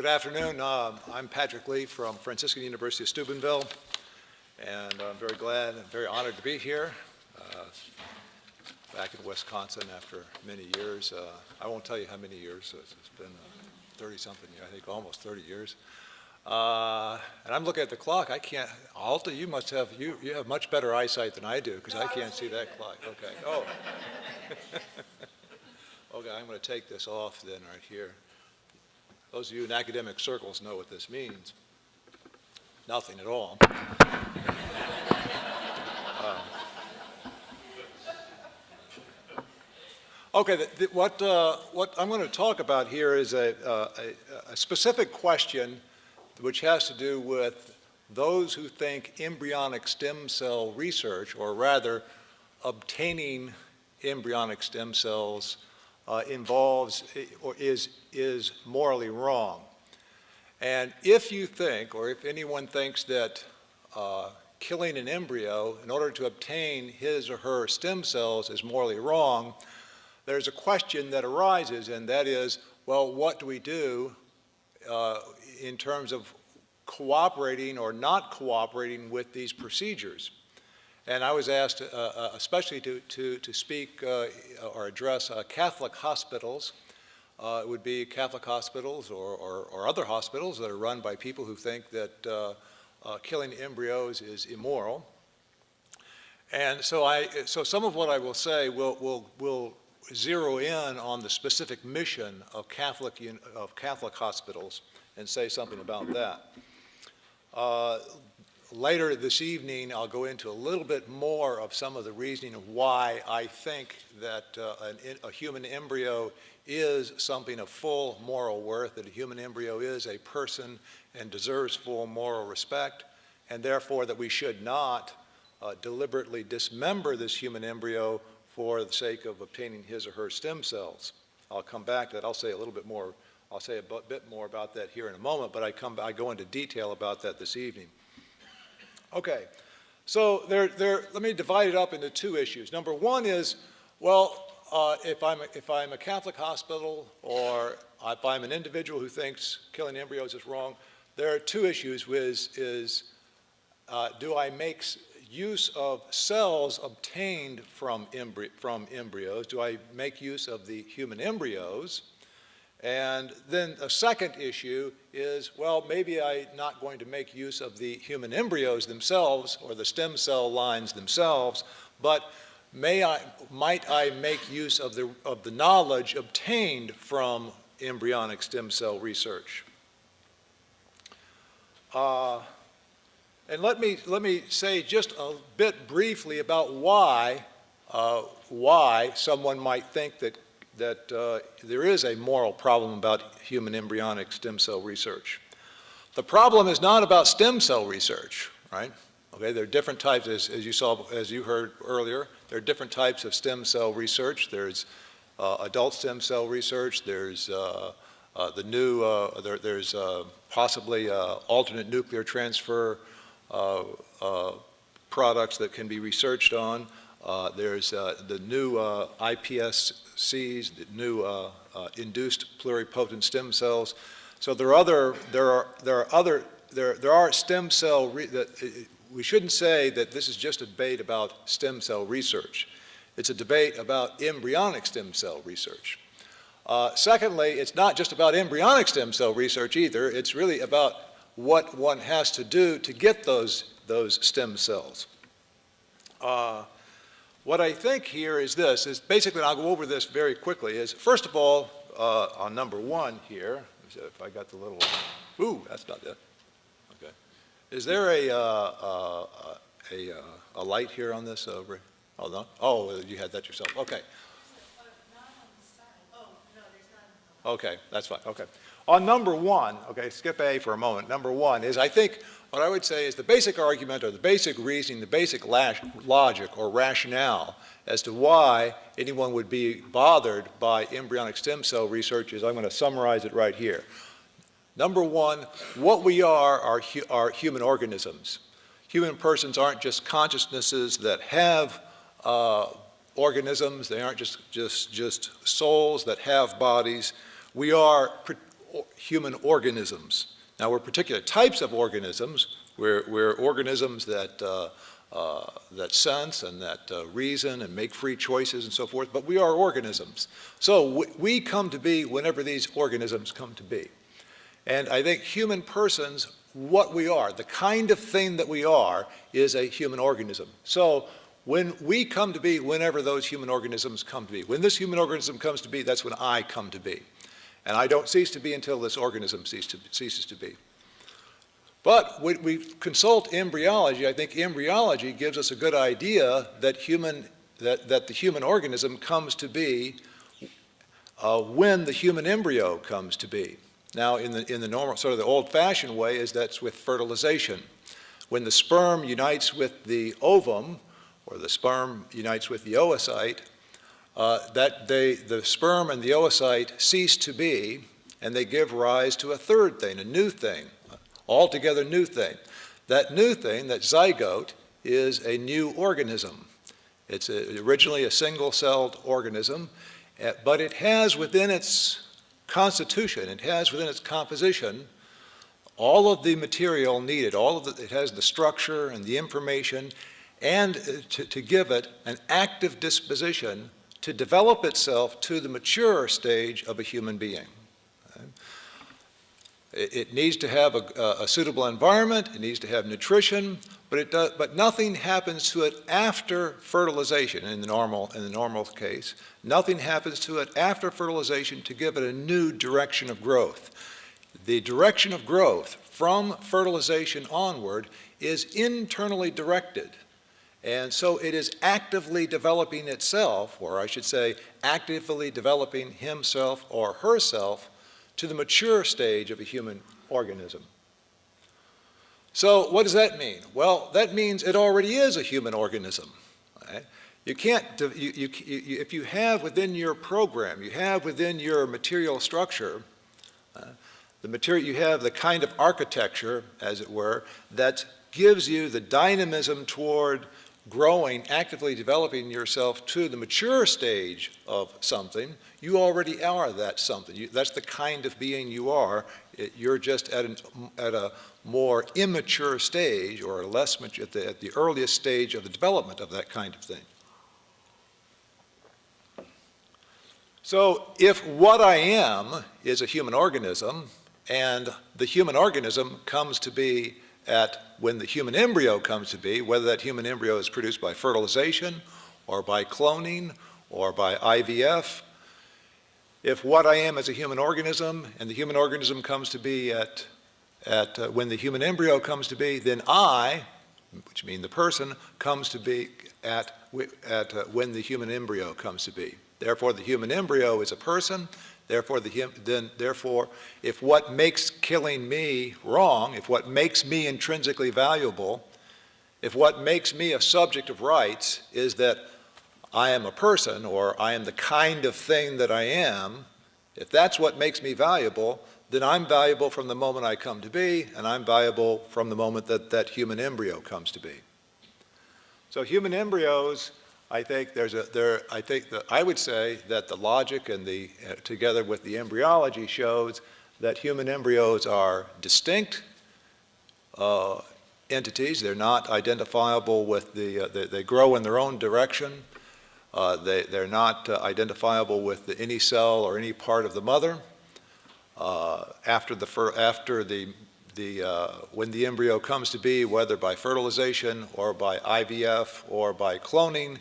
Good afternoon. I'm Patrick Lee from Franciscan University of Steubenville, and I'm very glad and very honored to be here back in Wisconsin after many years. I won't tell you how many years. It's been 30-something years, I think almost 30 years. And I'm looking at the clock. I can't, Alta, you must have, you have much better eyesight than I do because I can't see that clock. Okay. Oh. Okay, I'm going to take this off then right here. Those of you in academic circles know what this means. Nothing at all. Okay, what I'm going to talk about here is a specific question which has to do with those who think embryonic stem cell research, or rather obtaining embryonic stem cells, involves or is morally wrong. And if you think, or if anyone thinks that killing an embryo in order to obtain his or her stem cells is morally wrong, there's a question that arises, and that is, well, what do we do in terms of cooperating or not cooperating with these procedures? And I was asked especially to speak or address Catholic hospitals. It would be Catholic hospitals or other hospitals that are run by people who think that killing embryos is immoral. And so some of what I will say will zero in on the specific mission of Catholic hospitals and say something about that. Later this evening, I'll go into a little bit more of some of the reasoning of why I think that a human embryo is something of full moral worth, that a human embryo is a person and deserves full moral respect, and therefore that we should not deliberately dismember this human embryo for the sake of obtaining his or her stem cells. I'll come back to that. I'll say a little bit more. I'll say a bit more about that here in a moment, but I go into detail about that this evening. Okay, so let me divide it up into two issues. Number one is, well, if I'm a Catholic hospital or if I'm an individual who thinks killing embryos is wrong, there are two issues. Do I make use of cells obtained from embryos? Do I make use of the human embryos? And then a second issue is, well, maybe I'm not going to make use of the human embryos themselves or the stem cell lines themselves, but might I make use of the knowledge obtained from embryonic stem cell research? And let me say just a bit briefly about why someone might think that there is a moral problem about human embryonic stem cell research. The problem is not about stem cell research, right? Okay, there are different types, as you heard earlier, there are different types of stem cell research. There's adult stem cell research. There's there's possibly alternate nuclear transfer products that can be researched on. There's the new iPSCs, the new induced pluripotent stem cells. So there are stem cell. We shouldn't say that this is just a debate about stem cell research. It's a debate about embryonic stem cell research. Secondly, it's not just about embryonic stem cell research either. It's really about what one has to do to get those stem cells. What I think here is this, is basically, and I'll go over this very quickly, is first of all, on number one here, if I got the little, ooh, that's not it. Okay. Is there a light here on this? Oh, no? Oh, you had that yourself. Okay. Okay, that's fine. Okay. On number one, okay, skip A for a moment. Number one is, I think, what I would say is the basic argument or the basic reasoning, the basic logic or rationale as to why anyone would be bothered by embryonic stem cell research is, I'm going to summarize it right here. Number one, what we are human organisms. Human persons aren't just consciousnesses that have organisms. They aren't just souls that have bodies. We are human organisms. Now, we're particular types of organisms. We're organisms that sense and that reason and make free choices and so forth, but we are organisms. So we come to be whenever these organisms come to be. And I think human persons, what we are, the kind of thing that we are, is a human organism. So when we come to be, whenever those human organisms come to be, when this human organism comes to be, that's when I come to be. And I don't cease to be until this organism ceases to be. But when we consult embryology, I think embryology gives us a good idea that the human organism comes to be when the human embryo comes to be. Now, in the normal, sort of the old-fashioned way, that's with fertilization. When the sperm unites with the ovum, or the sperm unites with the oocyte, the sperm and the oocyte cease to be, and they give rise to a third thing, a new thing, altogether new thing. That new thing, that zygote, is a new organism. It's originally a single-celled organism, but it has within its constitution, it has within its composition all of the material needed, it has the structure and the information, and to give it an active disposition to develop itself to the mature stage of a human being. It needs to have a suitable environment, it needs to have nutrition, but nothing happens to it after fertilization in the normal case. Nothing happens to it after fertilization to give it a new direction of growth. The direction of growth from fertilization onward is internally directed. And so it is actively developing itself, or I should say actively developing himself or herself to the mature stage of a human organism. So what does that mean? Well, that means it already is a human organism. Right? You can't, if you have within your program, you have within your material structure, you have the kind of architecture, as it were, that gives you the dynamism toward growing, actively developing yourself to the mature stage of something. You already are that something. That's the kind of being you are. You're just at a more immature stage, or less mature, at the earliest stage of the development of that kind of thing. So if what I am is a human organism, and the human organism comes to be when the human embryo comes to be, whether that human embryo is produced by fertilization or by cloning or by IVF, if what I am is a human organism and the human organism comes to be when the human embryo comes to be, then I, which means the person, comes to be when the human embryo comes to be. Therefore, the human embryo is a person. Therefore, if what makes killing me wrong, if what makes me intrinsically valuable, if what makes me a subject of rights is that I am a person, or I am the kind of thing that I am, if that's what makes me valuable, then I'm valuable from the moment I come to be, and I'm valuable from the moment that that human embryo comes to be. So human embryos, I would say that the logic and together with the embryology shows that human embryos are distinct entities. They're not identifiable with they grow in their own direction. They're not identifiable with any cell or any part of the mother. When the embryo comes to be, whether by fertilization or by IVF or by cloning,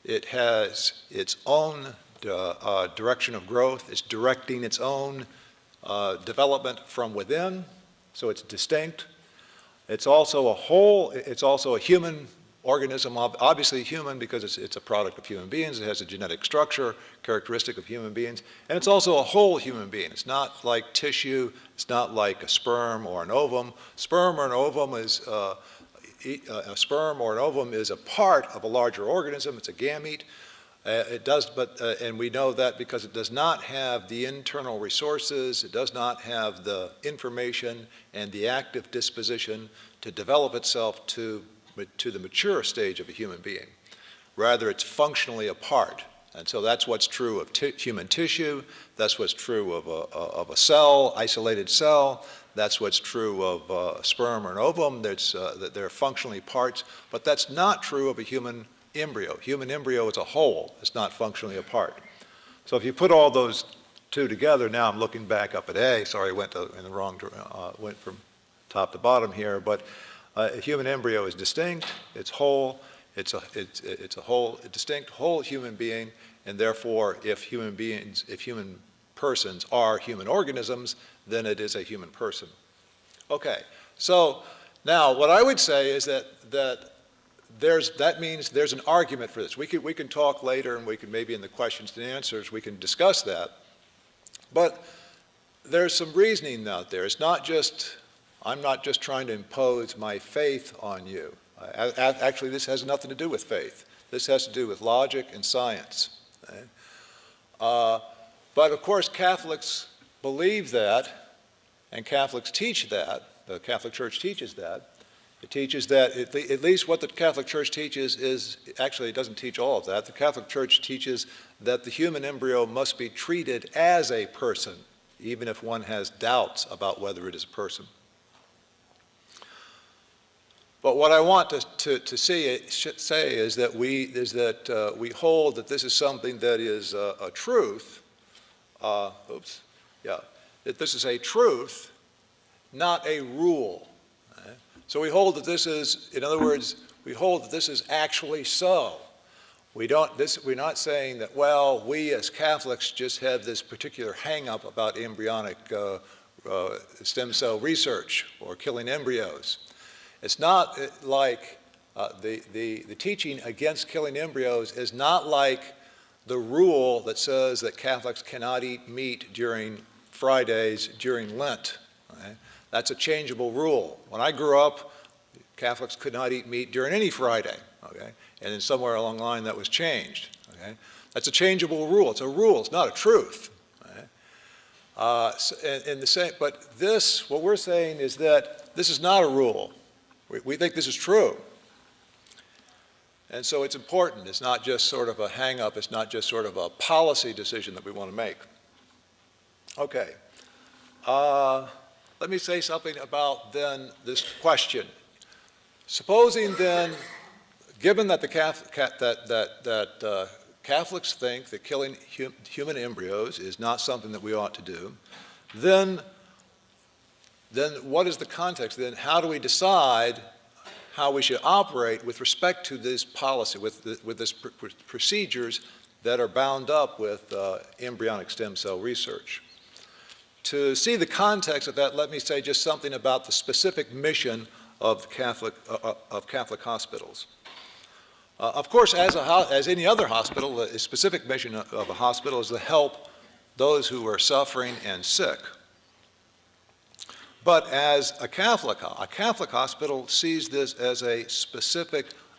it has its own direction of growth. It's directing its own development from within, so it's distinct. It's also a human organism, obviously human because it's a product of human beings. It has a genetic structure characteristic of human beings, and it's also a whole human being. It's not like tissue. It's not like a sperm or an ovum. A sperm or an ovum is a part of a larger organism. It's a gamete. And we know that because it does not have the internal resources, it does not have the information and the active disposition to develop itself to the mature stage of a human being. Rather, it's functionally apart. And so that's what's true of human tissue. That's what's true of a cell, isolated cell. That's what's true of sperm or an ovum. That they're functionally parts. But that's not true of a human embryo. Human embryo is a whole. It's not functionally a part. So if you put all those two together, now I'm looking back up at A. Sorry, I went in the wrong, went from top to bottom here. But a human embryo is distinct. It's whole. It's a whole, a distinct whole human being, and therefore, if human persons are human organisms, then it is a human person. Okay, so now what I would say is that means there's an argument for this. We can talk later, and we can maybe in the questions and answers we can discuss that. But there's some reasoning out there. It's not just, I'm not just trying to impose my faith on you. Actually, this has nothing to do with faith. This has to do with logic and science. Okay? But of course, Catholics believe that, and Catholics teach that. The Catholic Church teaches that. It teaches that, at least what the Catholic Church teaches is, actually it doesn't teach all of that. The Catholic Church teaches that the human embryo must be treated as a person, even if one has doubts about whether it is a person. But what I want to say is that we hold that this is something that is a truth. That this is a truth, not a rule. Okay? So we hold that this is, in other words, we hold that this is actually so. We're not saying that, well, we as Catholics just have this particular hang-up about embryonic stem cell research or killing embryos. It's not like the teaching against killing embryos is not like the rule that says that Catholics cannot eat meat during Fridays during Lent. Okay? That's a changeable rule. When I grew up, Catholics could not eat meat during any Friday. Okay? And then somewhere along the line that was changed. Okay? That's a changeable rule. It's a rule. It's not a truth. Okay? But this, what we're saying is that this is not a rule. We think this is true. And so it's important. It's not just sort of a hang-up. It's not just sort of a policy decision that we want to make. Okay. Let me say something about then this question. Supposing then, given that Catholics think that killing human embryos is not something that we ought to do, then what is the context? Then how do we decide how we should operate with respect to this policy, with this procedures that are bound up with embryonic stem cell research? To see the context of that, let me say just something about the specific mission of Catholic hospitals. Of course, as any other hospital, the specific mission of a hospital is to help those who are suffering and sick. But as a Catholic hospital sees this as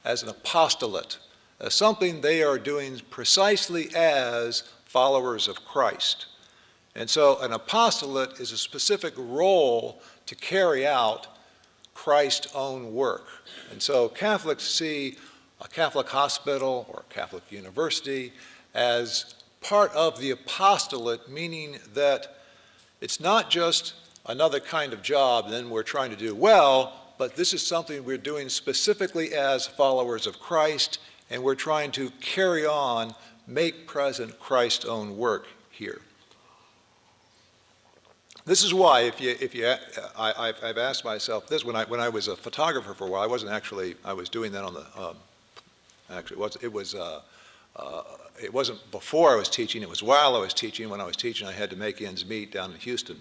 as an apostolate, as something they are doing precisely as followers of Christ. And so an apostolate is a specific role to carry out Christ's own work. And so Catholics see a Catholic hospital or a Catholic university as part of the apostolate, meaning that it's not just another kind of job then we're trying to do well, but this is something we're doing specifically as followers of Christ, and we're trying to carry on, make present Christ's own work here. This is why, I've asked myself this when I was a photographer for a while. I was doing that on the. It wasn't before I was teaching. It was while I was teaching. When I was teaching, I had to make ends meet down in Houston.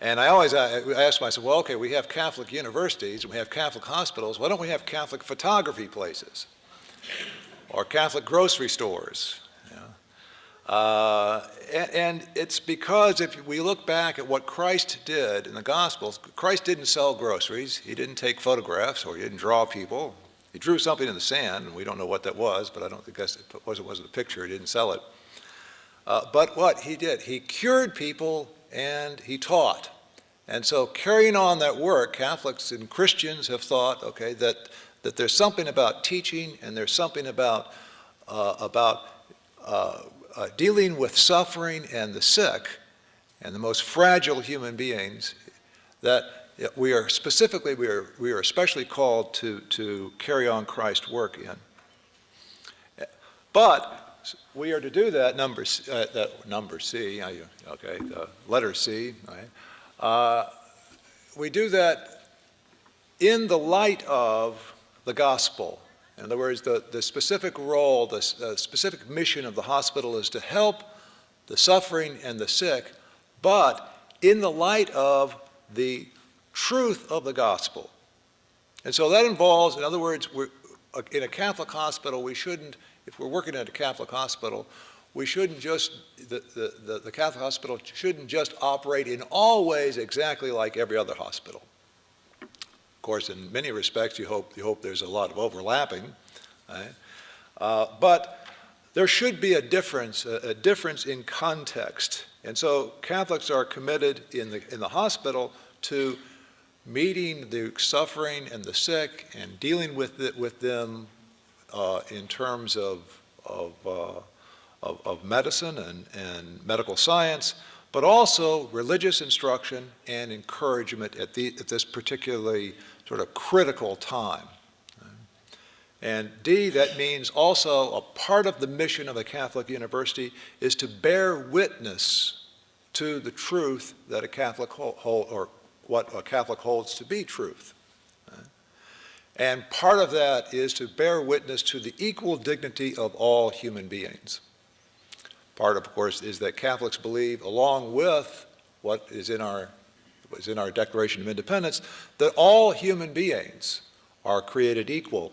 And I always asked myself, well, okay, we have Catholic universities and we have Catholic hospitals. Why don't we have Catholic photography places or Catholic grocery stores? And it's because if we look back at what Christ did in the Gospels, Christ didn't sell groceries. He didn't take photographs, or he didn't draw people. He drew something in the sand, and we don't know what that was, but I guess it wasn't a picture. He didn't sell it. But what he did, he cured people and he taught. And so carrying on that work, Catholics and Christians have thought, okay, that there's something about teaching and there's something about about dealing with suffering and the sick and the most fragile human beings that we are especially called to carry on Christ's work in. But we are to do that letter C, right? We do that in the light of the gospel. In other words, the specific role, the specific mission of the hospital is to help the suffering and the sick, but in the light of the truth of the gospel. And so that involves, in other words, in a Catholic hospital, we shouldn't, if we're working at a Catholic hospital, we shouldn't just, the Catholic hospital shouldn't just operate in all ways exactly like every other hospital. Of course, in many respects, you hope there's a lot of overlapping, right? But there should be a difference in context. And so Catholics are committed in the hospital to meeting the suffering and the sick and dealing with them in terms of medicine and medical science, but also religious instruction and encouragement at this particularly sort of critical time. And D, that means also a part of the mission of a Catholic university is to bear witness to the truth that a Catholic or what a Catholic holds to be truth. And part of that is to bear witness to the equal dignity of all human beings. Part, of course, is that Catholics believe, along with what is in our Declaration of Independence, that all human beings are created equal,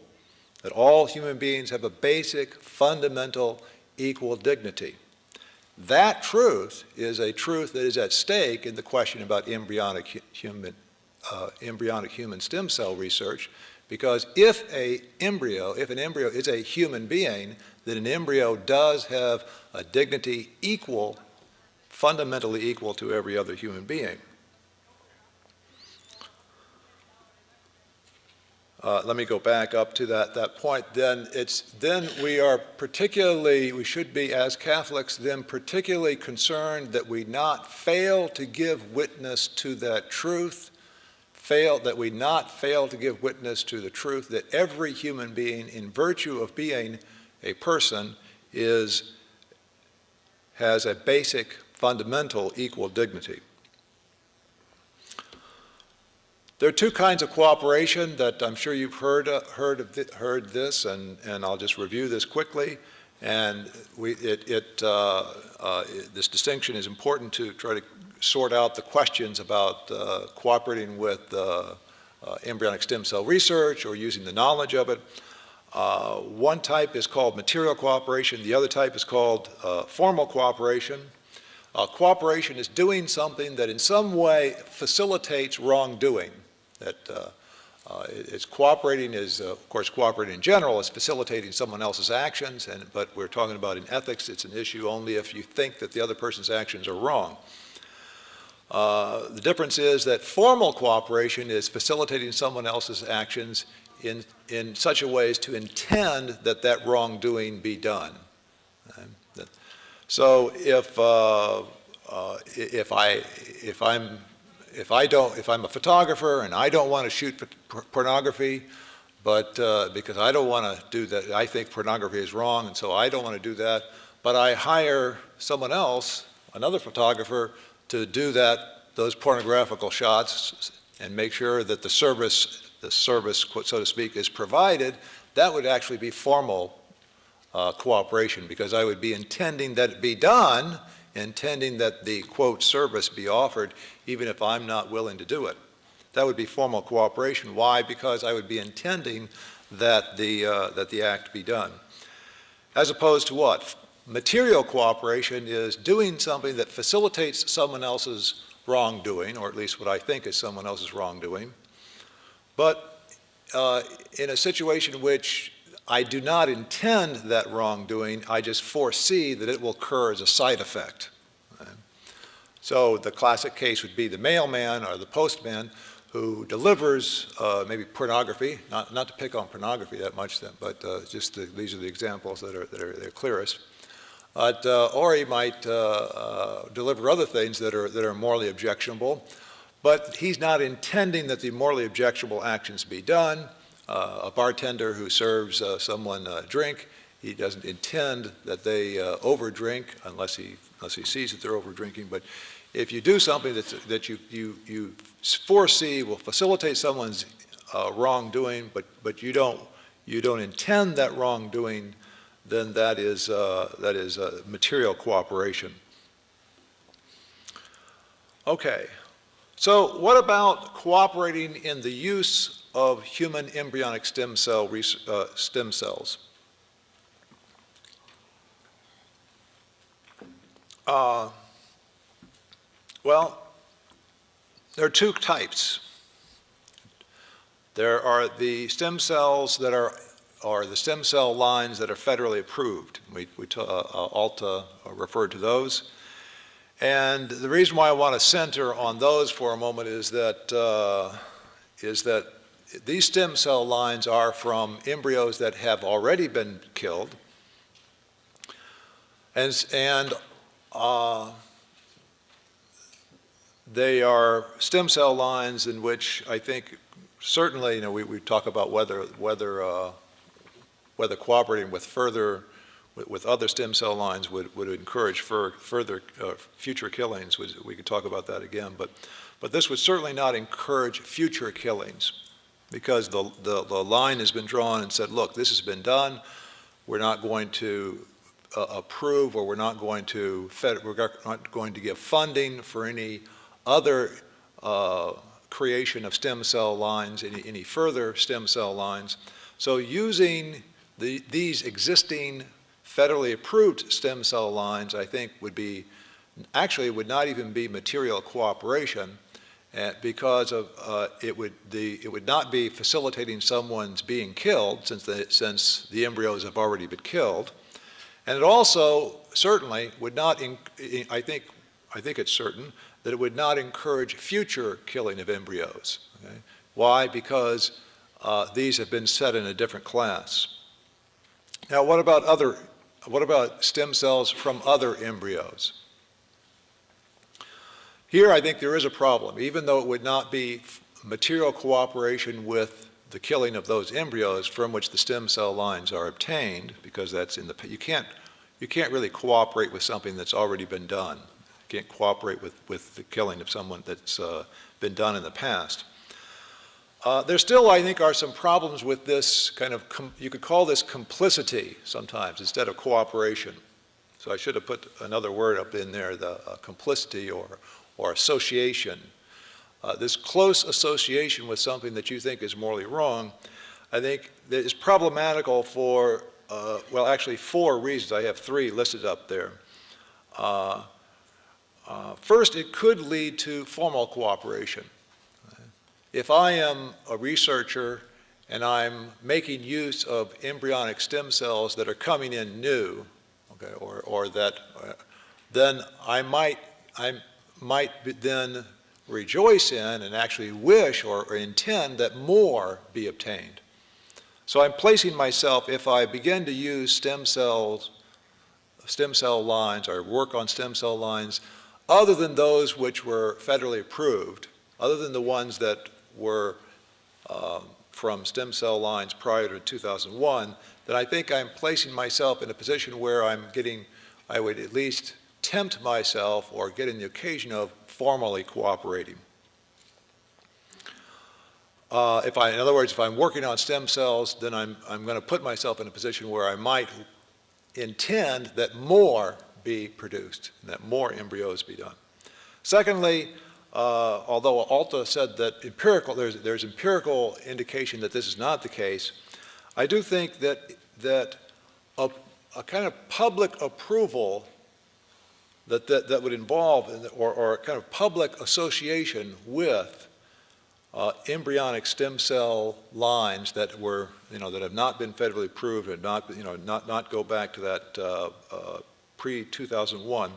that all human beings have a basic, fundamental, equal dignity. That truth is a truth that is at stake in the question about embryonic human stem cell research, because if an embryo is a human being, then an embryo does have a dignity fundamentally equal to every other human being. Let me go back up to that point. Then we should be, as Catholics, then particularly concerned that we not fail to give witness to that truth, that we not fail to give witness to the truth that every human being, in virtue of being a person, has a basic, fundamental, equal dignity. There are two kinds of cooperation that I'm sure you've heard this, and I'll just review this quickly. And this distinction is important to try to sort out the questions about cooperating with embryonic stem cell research or using the knowledge of it. One type is called material cooperation. The other type is called formal cooperation. Cooperation is doing something that in some way facilitates wrongdoing. It's cooperating is, of course, cooperating in general is facilitating someone else's actions, but we're talking about in ethics, it's an issue only if you think that the other person's actions are wrong. The difference is that formal cooperation is facilitating someone else's actions in such a way as to intend that wrongdoing be done. So if I'm a photographer and I don't want to shoot pornography, but because I don't want to do that, I think pornography is wrong, and so I don't want to do that, but I hire someone else, another photographer, to do those pornographical shots and make sure that the service, so to speak, is provided, that would actually be formal cooperation, because I would be intending that it be done, intending that the, quote, service be offered, even if I'm not willing to do it. That would be formal cooperation. Why? Because I would be intending that the act be done. As opposed to what? Material cooperation is doing something that facilitates someone else's wrongdoing, or at least what I think is someone else's wrongdoing, but in a situation in which I do not intend that wrongdoing, I just foresee that it will occur as a side effect. So the classic case would be the mailman or the postman who delivers maybe pornography, not to pick on pornography that much, but these are the examples that are clearest. Or he might deliver other things that are morally objectionable, but he's not intending that the morally objectionable actions be done. A bartender who serves someone a drink, he doesn't intend that they overdrink unless he sees that they're overdrinking. But if you do something that you foresee will facilitate someone's wrongdoing, but you don't intend that wrongdoing, then that is material cooperation. Okay, so what about cooperating in the use of human embryonic stem cells? Well, there are two types. There are the stem cells that are the stem cell lines that are federally approved. Alta referred to those. And the reason why I want to center on those for a moment is that these stem cell lines are from embryos that have already been killed, and they are stem cell lines in which I think certainly, we talk about whether cooperating with other stem cell lines would encourage further future killings. We could talk about that again, but this would certainly not encourage future killings, because the line has been drawn and said, look, this has been done. We're not going to approve, or we're not going to give funding for any other creation of stem cell lines, any further stem cell lines. So using these existing federally approved stem cell lines, I think would not even be material cooperation, because it would not be facilitating someone's being killed, since the embryos have already been killed, and it also certainly would not. I think it's certain that it would not encourage future killing of embryos. Okay? Why? Because these have been set in a different class. Now, what about stem cells from other embryos? Here, I think there is a problem. Even though it would not be material cooperation with the killing of those embryos from which the stem cell lines are obtained, because that's you can't really cooperate with something that's already been done. You can't cooperate with the killing of someone that's been done in the past. There still, I think, are some problems with this kind of, you could call this complicity sometimes instead of cooperation. So I should have put another word up in there, the complicity or association. This close association with something that you think is morally wrong, I think that is problematical for, well, actually 4 reasons. I have 3 listed up there. First, it could lead to formal cooperation. If I am a researcher and I'm making use of embryonic stem cells that are coming in new, okay, or that, then I might then rejoice in and actually wish or intend that more be obtained. So I'm placing myself, if I begin to use stem cell lines or work on stem cell lines other than those which were federally approved, other than the ones that were from stem cell lines prior to 2001, then I think I'm placing myself in a position where I would at least tempt myself or get in the occasion of formally cooperating. In other words, if I'm working on stem cells, then I'm going to put myself in a position where I might intend that more be produced, and that more embryos be done. Secondly, although Alta said that there's empirical indication that this is not the case, I do think that a kind of public approval that would involve, or a kind of public association with embryonic stem cell lines that were, that have not been federally approved, and not go back to that pre-2001.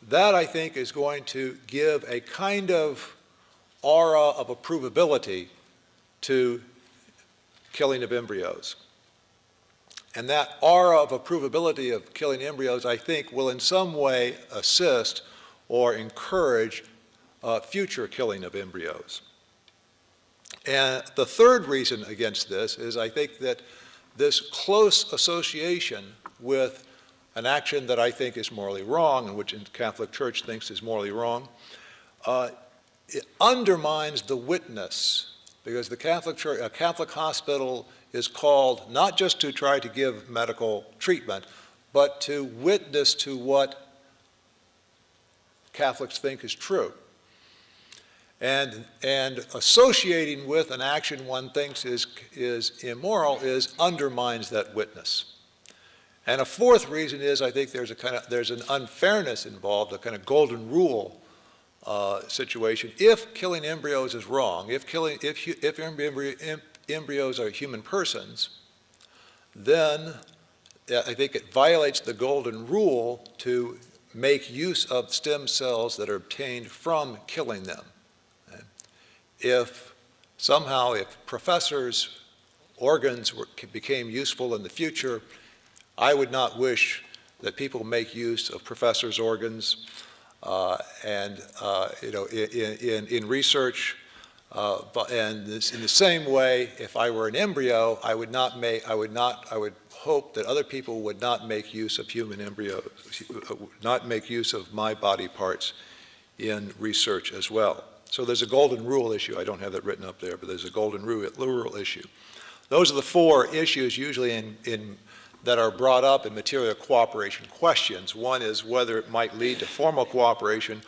That, I think, is going to give a kind of aura of approvability to killing of embryos. And that aura of approvability of killing embryos, I think, will in some way assist or encourage future killing of embryos. And the third reason against this is I think that this close association with an action that I think is morally wrong, and which the Catholic Church thinks is morally wrong, it undermines the witness, because the Catholic Church, a Catholic hospital is called not just to try to give medical treatment, but to witness to what Catholics think is true. And associating with an action one thinks is immoral undermines that witness. And a fourth reason is I think there's an unfairness involved, a kind of golden rule situation. If killing embryos is wrong, if embryos are human persons, then I think it violates the golden rule to make use of stem cells that are obtained from killing them. If somehow, if professors' organs became useful in the future, I would not wish that people make use of professors' organs. In research, and this, in the same way, if I were an embryo, I would hope that other people would not make use of human embryos, not make use of my body parts in research as well. So there's a golden rule issue. I don't have that written up there, but there's a golden rule issue. Those are the four issues usually that are brought up in material cooperation questions. One is whether it might lead to formal cooperation,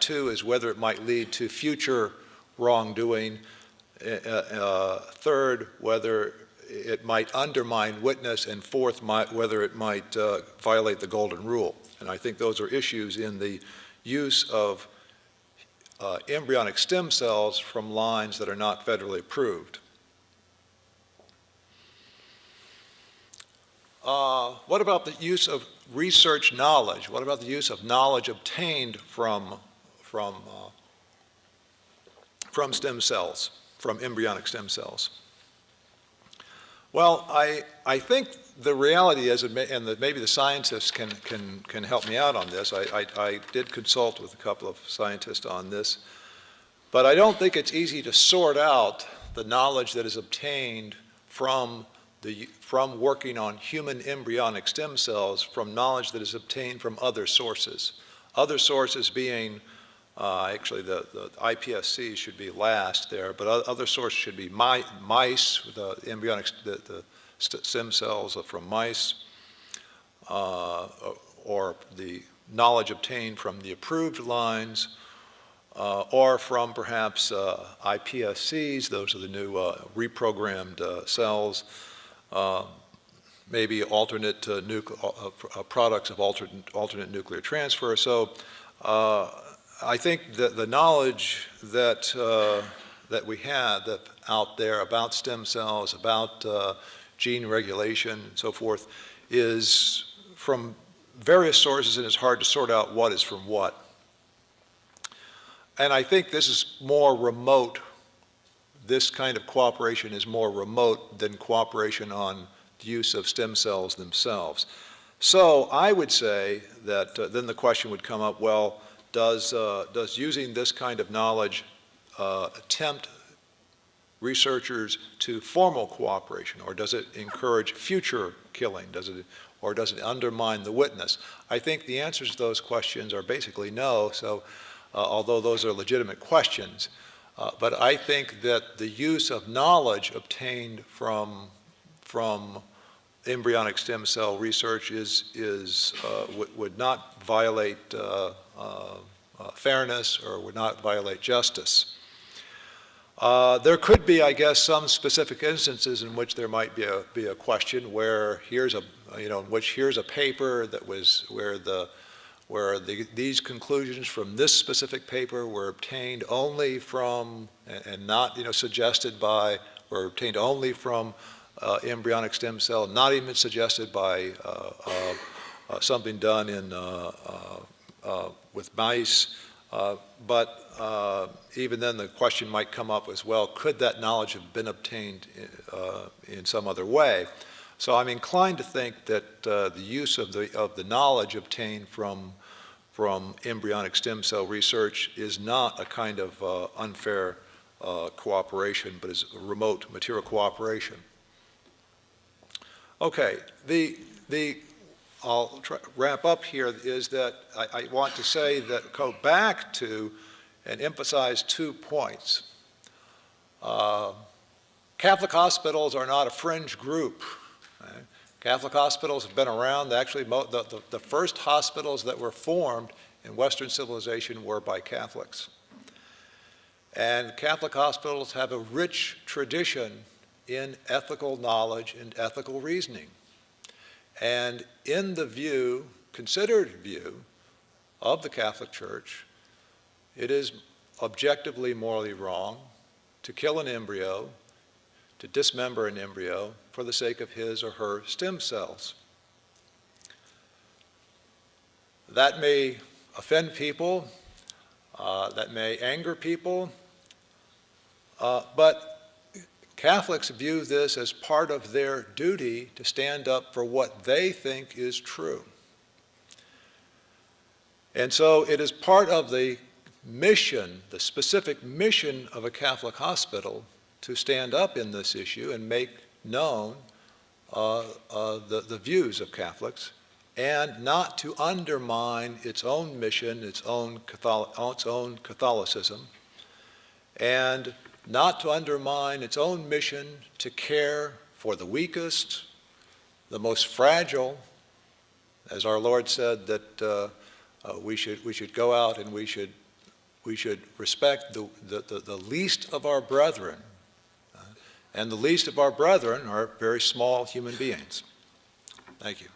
two is whether it might lead to future wrongdoing, third, whether it might undermine witness, and fourth, whether it might violate the golden rule. And I think those are issues in the use of embryonic stem cells from lines that are not federally approved. What about the use of research knowledge? What about the use of knowledge obtained from stem cells, from embryonic stem cells? Well, I think the reality is, and maybe the scientists can help me out on this. I did consult with a couple of scientists on this, but I don't think it's easy to sort out the knowledge that is obtained from working on human embryonic stem cells from knowledge that is obtained from other sources. Other sources being, actually the iPSC should be last there, but other sources should be mice, the embryonic, the stem cells from mice, or the knowledge obtained from the approved lines, or from perhaps iPSCs, those are the new reprogrammed cells, maybe alternate products of alternate nuclear transfer. So I think that the knowledge that we have out there about stem cells, about gene regulation and so forth, is from various sources, and it's hard to sort out what is from what. And I think this is more remote. This kind of cooperation is more remote than cooperation on the use of stem cells themselves. So I would say that then the question would come up, well, does using this kind of knowledge tempt researchers to formal cooperation, or does it encourage future killing? Or does it undermine the witness? I think the answers to those questions are basically no, so although those are legitimate questions. But I think that the use of knowledge obtained from embryonic stem cell research would not violate fairness, or would not violate justice. There could be, I guess, some specific instances in which there might be a question where here's a paper that was where these conclusions from this specific paper were obtained only from, and not suggested by, were obtained only from embryonic stem cell, not even suggested by something done with mice, But even then, the question might come up as well, could that knowledge have been obtained in some other way? So I'm inclined to think that the use of the knowledge obtained from embryonic stem cell research is not a kind of unfair cooperation, but is a remote material cooperation. Okay, I'll wrap up here is that I want to say that go back to and emphasize 2 points. Catholic hospitals are not a fringe group. Right? Catholic hospitals have been around. Actually, the first hospitals that were formed in Western civilization were by Catholics. And Catholic hospitals have a rich tradition in ethical knowledge and ethical reasoning. And in the view, considered view, of the Catholic Church, it is objectively morally wrong to kill an embryo, to dismember an embryo for the sake of his or her stem cells. That may offend people, that may anger people, but Catholics view this as part of their duty to stand up for what they think is true. And so it is part of the mission, the specific mission of a Catholic hospital to stand up in this issue and make known the views of Catholics, and not to undermine its own mission, its own Catholicism, and not to undermine its own mission to care for the weakest, the most fragile, as our Lord said that we should go out and we should respect the least of our brethren, and the least of our brethren are very small human beings. Thank you.